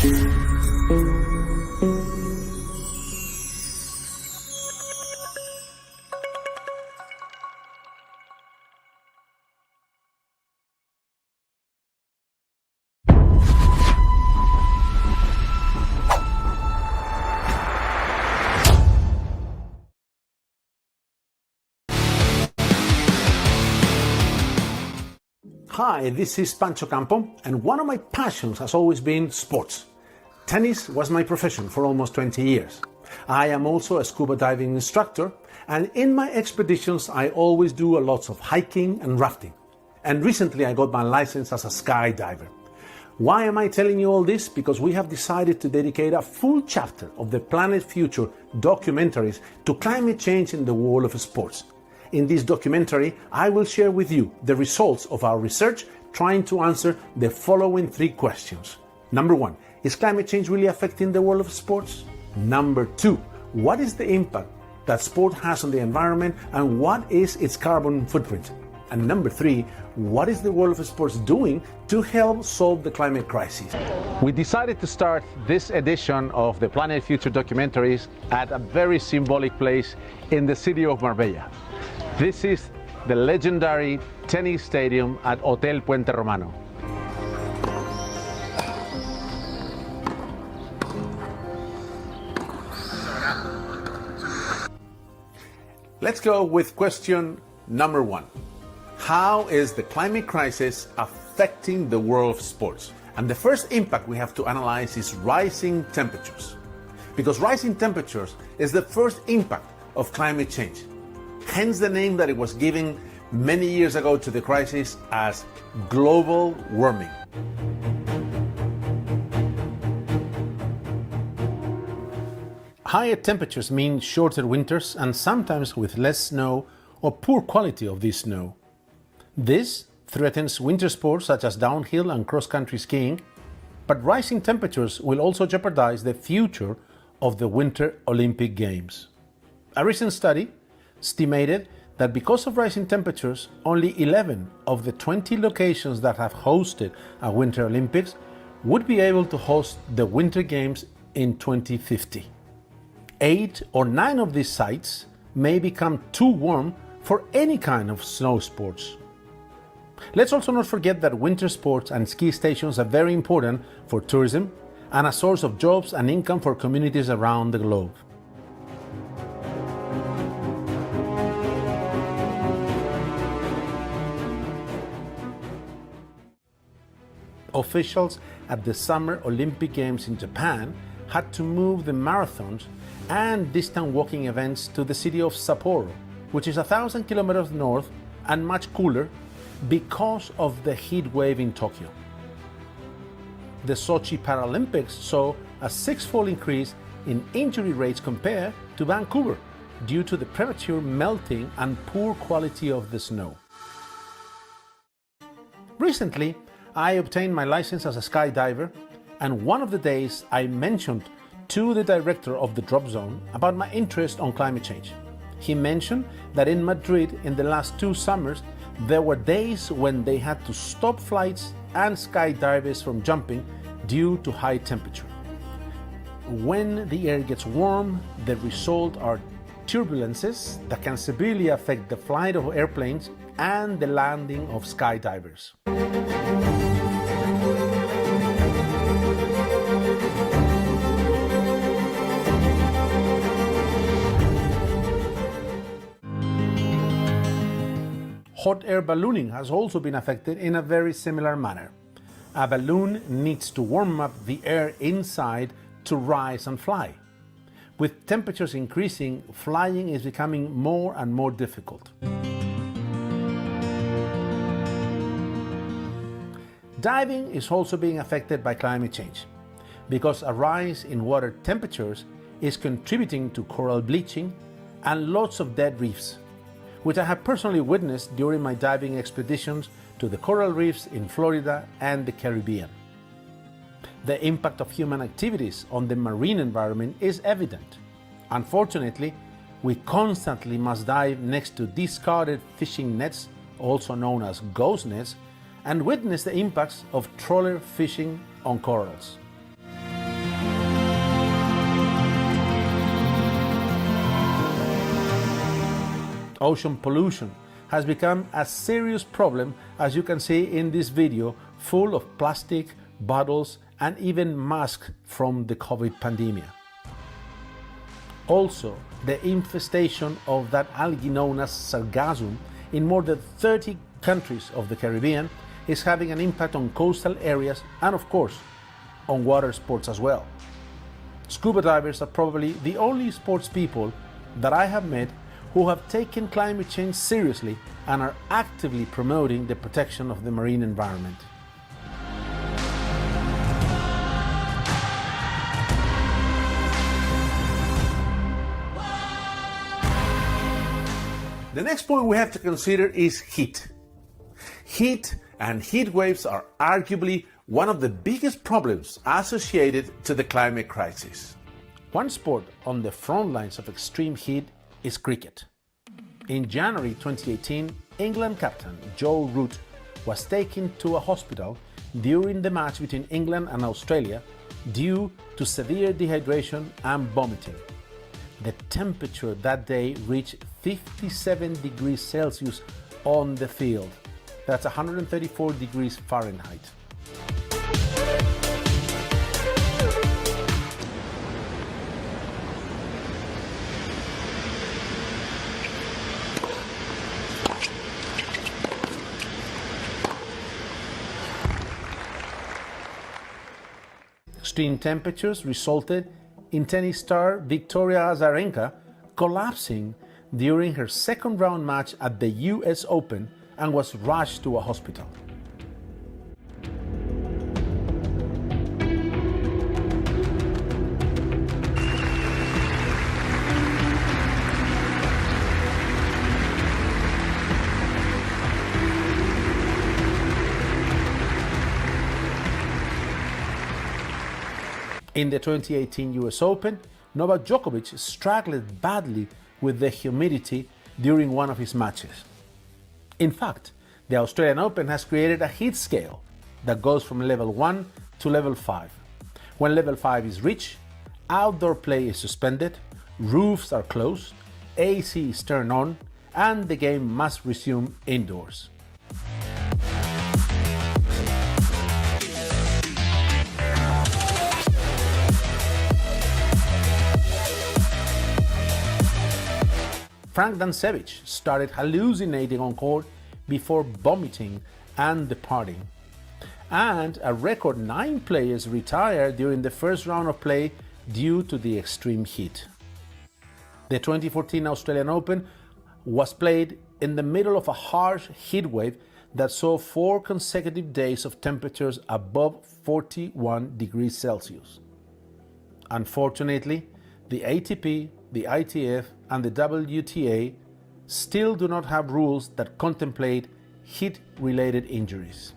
Hi, this is Pancho Campo, and one of my passions has always been sports. Tennis was my profession for almost 20 years. I am also a scuba diving instructor, and in my expeditions I always do a lot of hiking and rafting. And recently I got my license as a skydiver. Why am I telling you all this? Because we have decided to dedicate a full chapter of the Planet Future documentaries to climate change in the world of sports. In this documentary, I will share with you the results of our research trying to answer the following 3 questions. Number 1, is climate change really affecting the world of sports? Number 2, what is the impact that sport has on the environment and what is its carbon footprint? And number 3, what is the world of sports doing to help solve the climate crisis? We decided to start this edition of the Planet Future documentaries at a very symbolic place in the city of Marbella. This is the legendary tennis stadium at Hotel Puente Romano. Let's go with question number 1. How is the climate crisis affecting the world of sports? And the first impact we have to analyze is rising temperatures. Because rising temperatures is the first impact of climate change. Hence the name that it was given many years ago to the crisis as global warming. Higher temperatures mean shorter winters and sometimes with less snow or poor quality of this snow. This threatens winter sports such as downhill and cross-country skiing, but rising temperatures will also jeopardize the future of the Winter Olympic Games. A recent study estimated that because of rising temperatures, only 11 of the 20 locations that have hosted a Winter Olympics would be able to host the Winter Games in 2050. 8 or 9 of these sites may become too warm for any kind of snow sports. Let's also not forget that winter sports and ski stations are very important for tourism and a source of jobs and income for communities around the globe. Officials at the Summer Olympic Games in Japan had to move the marathons and distant walking events to the city of Sapporo, which is 1,000 kilometers north and much cooler because of the heat wave in Tokyo. The Sochi Paralympics saw a 6-fold increase in injury rates compared to Vancouver due to the premature melting and poor quality of the snow. Recently, I obtained my license as a skydiver, and one of the days I mentioned to the director of the drop zone about my interest on climate change. He mentioned that in Madrid in the last 2 summers there were days when they had to stop flights and skydivers from jumping due to high temperature. When the air gets warm, the result are turbulences that can severely affect the flight of airplanes and the landing of skydivers. Hot air ballooning has also been affected in a very similar manner. A balloon needs to warm up the air inside to rise and fly. With temperatures increasing, flying is becoming more and more difficult. Diving is also being affected by climate change because a rise in water temperatures is contributing to coral bleaching and lots of dead reefs, which I have personally witnessed during my diving expeditions to the coral reefs in Florida and the Caribbean. The impact of human activities on the marine environment is evident. Unfortunately, we constantly must dive next to discarded fishing nets, also known as ghost nets, and witness the impacts of trawler fishing on corals. Ocean pollution has become a serious problem, as you can see in this video, full of plastic, bottles, and even masks from the COVID pandemic. Also, the infestation of that algae known as sargassum in more than 30 countries of the Caribbean is having an impact on coastal areas and, of course, on water sports as well. Scuba divers are probably the only sports people that I have met who have taken climate change seriously and are actively promoting the protection of the marine environment. The next point we have to consider is heat. Heat and heat waves are arguably one of the biggest problems associated to the climate crisis. One sport on the front lines of extreme heat is cricket. In January 2018, England captain Joe Root was taken to a hospital during the match between England and Australia due to severe dehydration and vomiting. The temperature that day reached 57 degrees Celsius on the field. That's 134 degrees Fahrenheit. Extreme temperatures resulted in tennis star Victoria Azarenka collapsing during her second round match at the US Open and was rushed to a hospital. In the 2018 US Open, Novak Djokovic struggled badly with the humidity during one of his matches. In fact, the Australian Open has created a heat scale that goes from level 1 to level 5. When level 5 is reached, outdoor play is suspended, roofs are closed, AC is turned on, and the game must resume indoors. Frank Dancevich started hallucinating on court before vomiting and departing. And a record 9 players retired during the first round of play due to the extreme heat. The 2014 Australian Open was played in the middle of a harsh heat wave that saw 4 consecutive days of temperatures above 41 degrees Celsius. Unfortunately, the ATP, the ITF, and the WTA still do not have rules that contemplate heat-related injuries.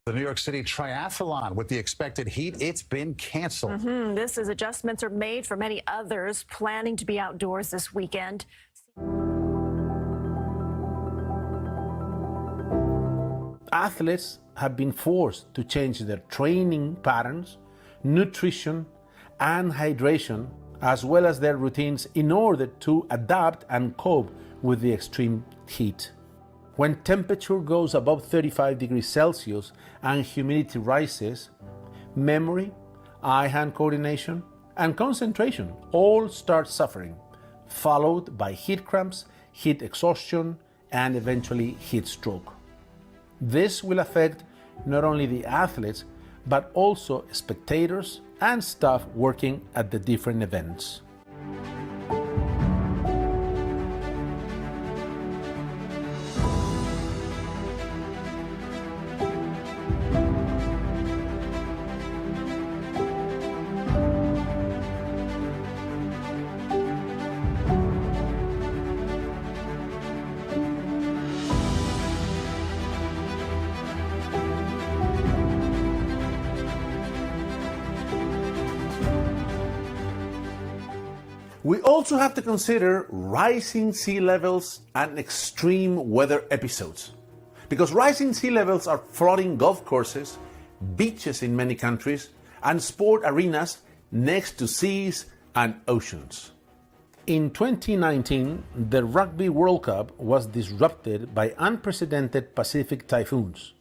The New York City Triathlon, with the expected heat, it's been canceled. This as adjustments are made for many others planning to be outdoors this weekend. Athletes have been forced to change their training patterns, nutrition, and hydration, as well as their routines in order to adapt and cope with the extreme heat. When temperature goes above 35 degrees Celsius and humidity rises, memory, eye-hand coordination, and concentration all start suffering, followed by heat cramps, heat exhaustion, and eventually heat stroke. This will affect not only the athletes, but also spectators and staff working at the different events. We also have to consider rising sea levels and extreme weather episodes, because rising sea levels are flooding golf courses, beaches in many countries, and sport arenas next to seas and oceans. In 2019, the Rugby World Cup was disrupted by unprecedented Pacific typhoons.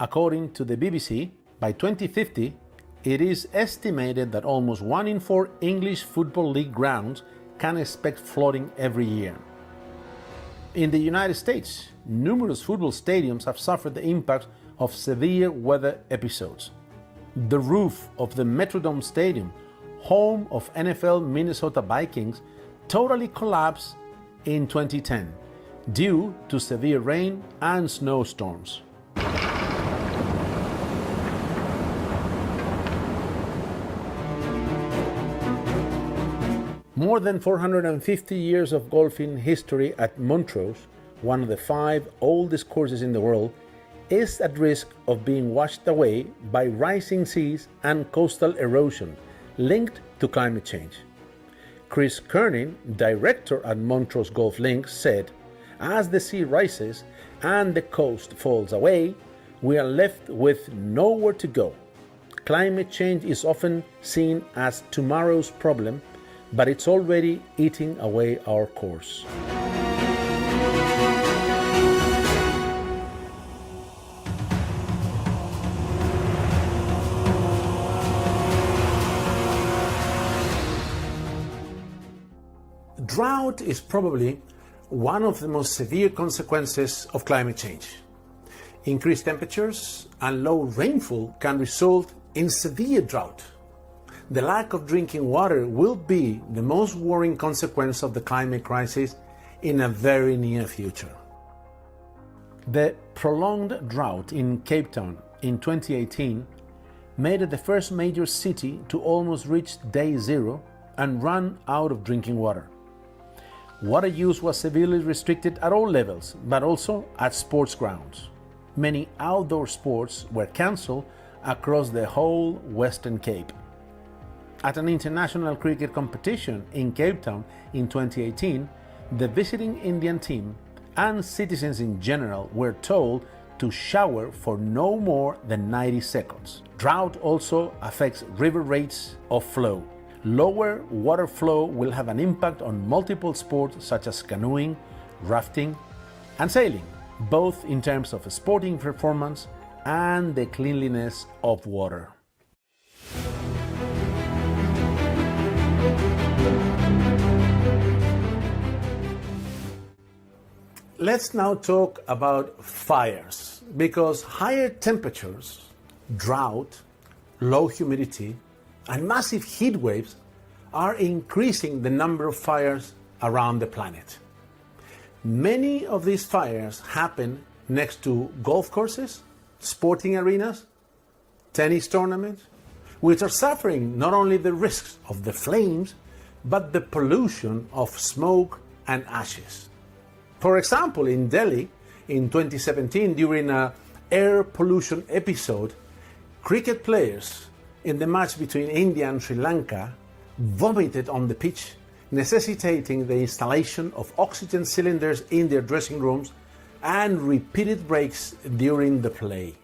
According to the BBC, by 2050, it is estimated that almost 1 in 4 English Football League grounds can expect flooding every year. In the United States, numerous football stadiums have suffered the impact of severe weather episodes. The roof of the Metrodome Stadium, home of NFL Minnesota Vikings, totally collapsed in 2010 due to severe rain and snowstorms. More than 450 years of golfing history at Montrose, one of the 5 oldest courses in the world, is at risk of being washed away by rising seas and coastal erosion linked to climate change. Chris Kerning, director at Montrose Golf Links, said, "As the sea rises and the coast falls away, we are left with nowhere to go. Climate change is often seen as tomorrow's problem, but it's already eating away our course." Drought is probably one of the most severe consequences of climate change. Increased temperatures and low rainfall can result in severe drought. The lack of drinking water will be the most worrying consequence of the climate crisis in a very near future. The prolonged drought in Cape Town in 2018 made it the first major city to almost reach day zero and run out of drinking water. Water use was severely restricted at all levels, but also at sports grounds. Many outdoor sports were cancelled across the whole Western Cape. At an international cricket competition in Cape Town in 2018, the visiting Indian team and citizens in general were told to shower for no more than 90 seconds. Drought also affects river rates of flow. Lower water flow will have an impact on multiple sports such as canoeing, rafting, and sailing, both in terms of sporting performance and the cleanliness of water. Let's now talk about fires, because higher temperatures, drought, low humidity, and massive heat waves are increasing the number of fires around the planet. Many of these fires happen next to golf courses, sporting arenas, tennis tournaments, which are suffering not only the risks of the flames, but the pollution of smoke and ashes. For example, in Delhi, in 2017, during an air pollution episode, cricket players in the match between India and Sri Lanka vomited on the pitch, necessitating the installation of oxygen cylinders in their dressing rooms and repeated breaks during the play.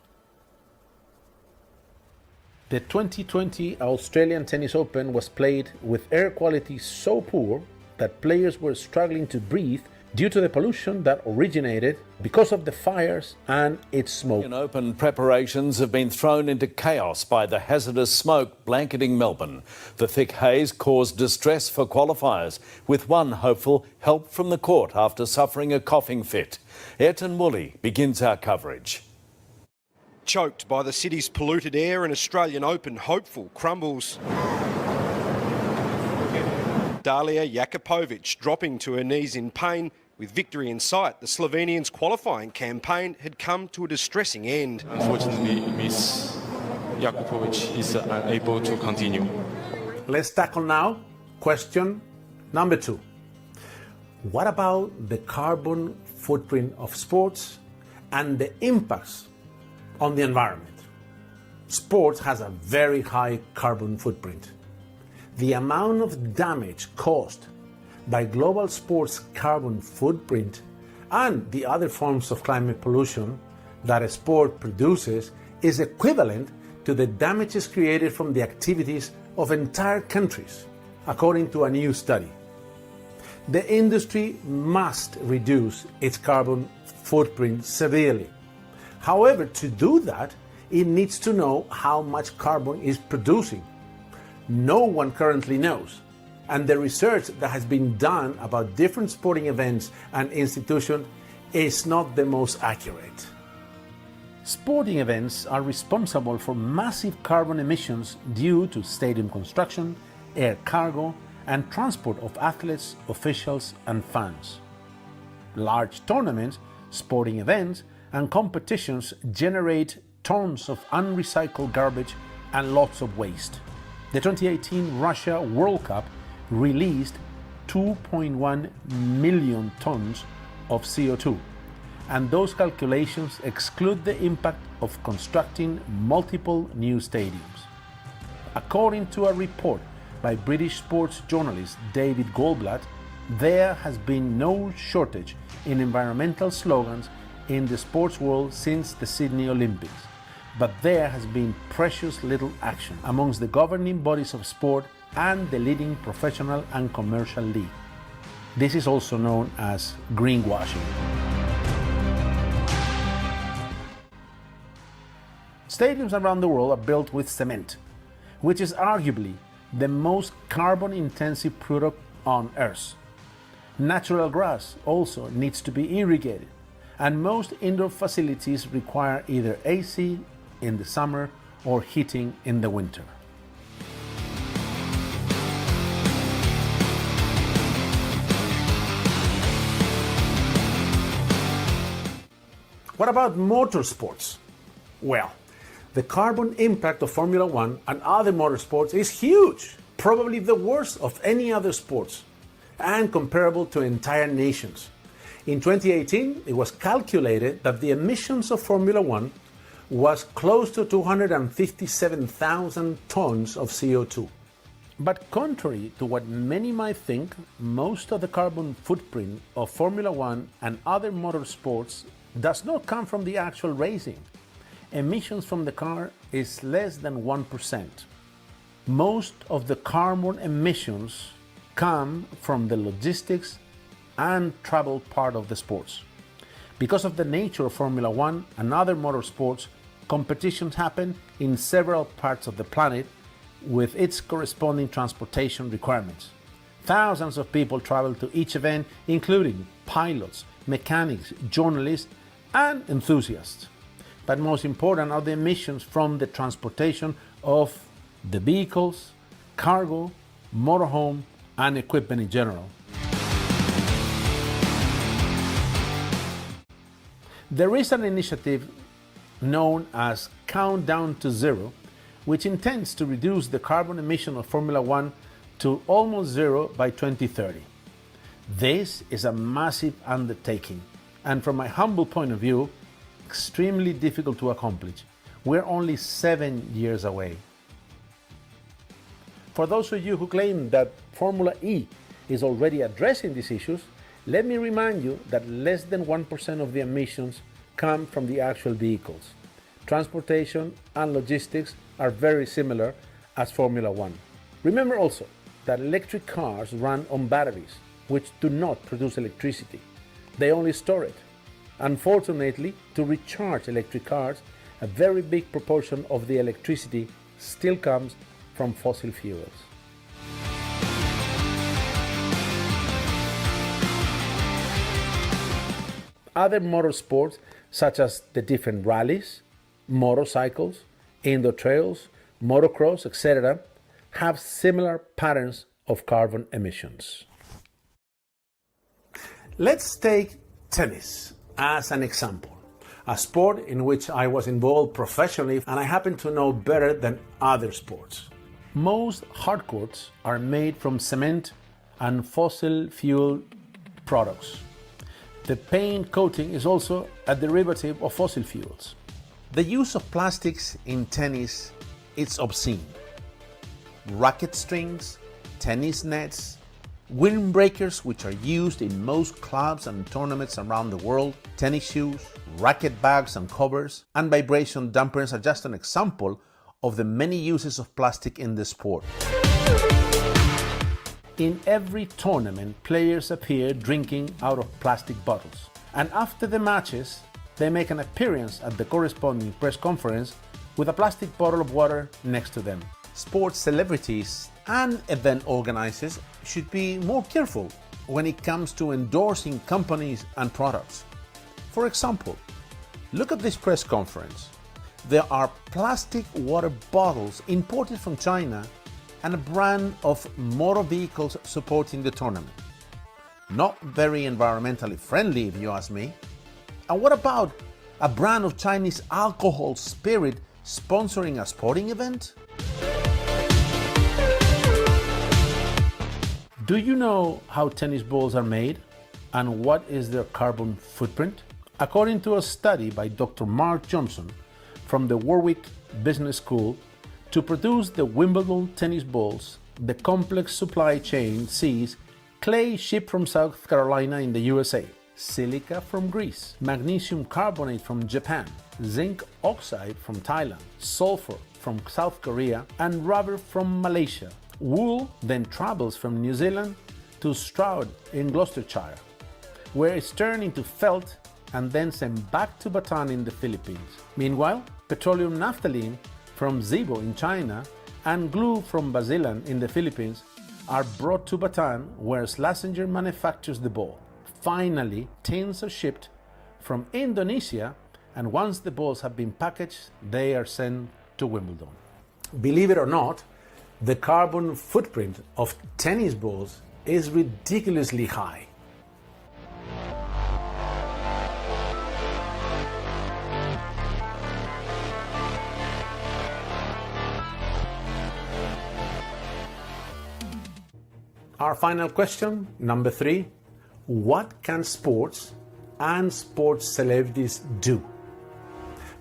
The 2020 Australian Tennis Open was played with air quality so poor that players were struggling to breathe due to the pollution that originated because of the fires and its smoke. Open preparations have been thrown into chaos by the hazardous smoke blanketing Melbourne. The thick haze caused distress for qualifiers, with one hopeful help from the court after suffering a coughing fit. Ayrton Woolley begins our coverage. Choked by the city's polluted air, an Australian Open hopeful crumbles. Dalia Jakupovic dropping to her knees in pain. With victory in sight, the Slovenians' qualifying campaign had come to a distressing end. Unfortunately, Miss Jakupovic is unable to continue. Let's tackle now question number 2. What about the carbon footprint of sports and the impacts on the environment? Sports has a very high carbon footprint. The amount of damage caused by global sports carbon footprint and the other forms of climate pollution that a sport produces is equivalent to the damages created from the activities of entire countries, according to a new study. The industry must reduce its carbon footprint severely. However, to do that, it needs to know how much carbon it's producing. No one currently knows, and the research that has been done about different sporting events and institutions is not the most accurate. Sporting events are responsible for massive carbon emissions due to stadium construction, air cargo, and transport of athletes, officials, and fans. Large tournaments, sporting events, and competitions generate tons of unrecycled garbage and lots of waste. The 2018 Russia World Cup released 2.1 million tons of CO2, and those calculations exclude the impact of constructing multiple new stadiums. According to a report by British sports journalist David Goldblatt, there has been no shortage in environmental slogans in the sports world since the Sydney Olympics, but there has been precious little action amongst the governing bodies of sport and the leading professional and commercial league. This is also known as greenwashing. Stadiums around the world are built with cement, which is arguably the most carbon-intensive product on Earth. Natural grass also needs to be irrigated, and most indoor facilities require either AC in the summer or heating in the winter. What about motorsports? Well, the carbon impact of Formula One and other motorsports is huge, probably the worst of any other sports, and comparable to entire nations. In 2018, it was calculated that the emissions of Formula One was close to 257,000 tons of CO2. But contrary to what many might think, most of the carbon footprint of Formula One and other motorsports does not come from the actual racing. Emissions from the car is less than 1%. Most of the carbon emissions come from the logistics and travel part of the sports. Because of the nature of Formula One and other motorsports, competitions happen in several parts of the planet with its corresponding transportation requirements. Thousands of people travel to each event, including pilots, mechanics, journalists, and enthusiasts. But most important are the emissions from the transportation of the vehicles, cargo, motorhome, and equipment in general. There is an initiative known as Countdown to Zero, which intends to reduce the carbon emission of Formula One to almost zero by 2030. This is a massive undertaking, and from my humble point of view, extremely difficult to accomplish. We're only 7 years away. For those of you who claim that Formula E is already addressing these issues, let me remind you that less than 1% of the emissions come from the actual vehicles. Transportation and logistics are very similar as Formula One. Remember also that electric cars run on batteries, which do not produce electricity. They only store it. Unfortunately, to recharge electric cars, a very big proportion of the electricity still comes from fossil fuels. Other motorsports, such as the different rallies, motorcycles, indoor trails, motocross, etc., have similar patterns of carbon emissions. Let's take tennis as an example, a sport in which I was involved professionally and I happen to know better than other sports. Most hard courts are made from cement and fossil fuel products. The paint coating is also a derivative of fossil fuels. The use of plastics in tennis is obscene. Racket strings, tennis nets, windbreakers, which are used in most clubs and tournaments around the world, tennis shoes, racket bags and covers, and vibration dampers are just an example of the many uses of plastic in the sport. In every tournament, players appear drinking out of plastic bottles. And after the matches, they make an appearance at the corresponding press conference with a plastic bottle of water next to them. Sports celebrities and event organizers should be more careful when it comes to endorsing companies and products. For example, look at this press conference. There are plastic water bottles imported from China and a brand of motor vehicles supporting the tournament. Not very environmentally friendly, if you ask me. And what about a brand of Chinese alcohol spirit sponsoring a sporting event? Do you know how tennis balls are made and what is their carbon footprint? According to a study by Dr. Mark Johnson from the Warwick Business School, to produce the Wimbledon tennis balls, the complex supply chain sees clay shipped from South Carolina in the USA, silica from Greece, magnesium carbonate from Japan, zinc oxide from Thailand, sulfur from South Korea, and rubber from Malaysia. Wool then travels from New Zealand to Stroud in Gloucestershire, where it's turned into felt and then sent back to Bataan in the Philippines. Meanwhile, petroleum naphthalene from Zibo in China and glue from Basilan in the Philippines are brought to Bataan, where Schlesinger manufactures the ball. Finally, tins are shipped from Indonesia, and once the balls have been packaged, they are sent to Wimbledon. Believe it or not, the carbon footprint of tennis balls is ridiculously high. Our final question, number 3. What can sports and sports celebrities do?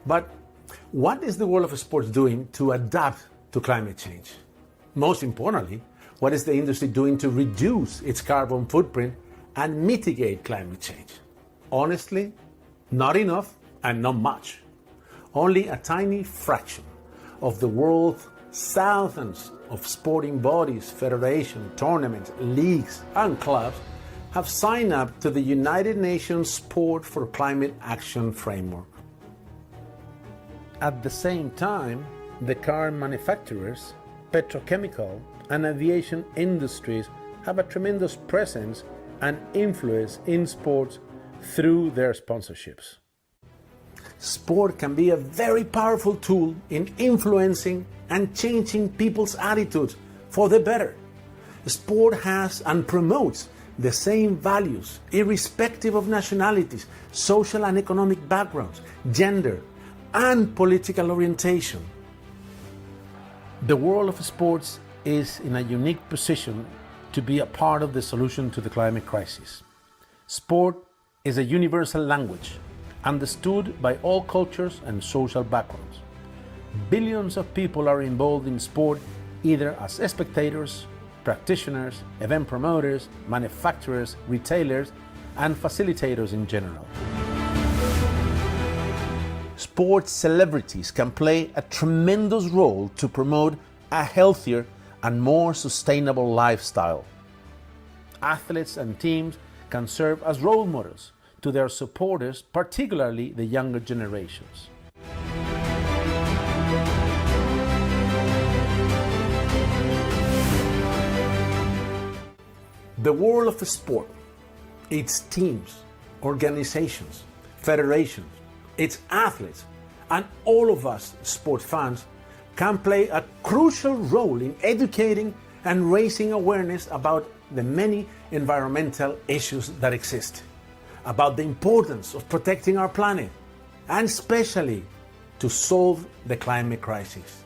But what is the world of sports doing to adapt to climate change? Most importantly, what is the industry doing to reduce its carbon footprint and mitigate climate change? Honestly, not enough and not much. Only a tiny fraction of the world's thousands of sporting bodies, federations, tournaments, leagues, and clubs have signed up to the United Nations Sport for Climate Action Framework. At the same time, the car manufacturers, petrochemical, and aviation industries have a tremendous presence and influence in sports through their sponsorships. Sport can be a very powerful tool in influencing and changing people's attitudes for the better. Sport has and promotes the same values, irrespective of nationalities, social and economic backgrounds, gender, and political orientation. The world of sports is in a unique position to be a part of the solution to the climate crisis. Sport is a universal language, understood by all cultures and social backgrounds. Billions of people are involved in sport either as spectators, practitioners, event promoters, manufacturers, retailers, and facilitators in general. Sports celebrities can play a tremendous role to promote a healthier and more sustainable lifestyle. Athletes and teams can serve as role models to their supporters, particularly the younger generations. The world of sport, its teams, organizations, federations, its athletes, and all of us sports fans can play a crucial role in educating and raising awareness about the many environmental issues that exist, about the importance of protecting our planet, and especially to solve the climate crisis.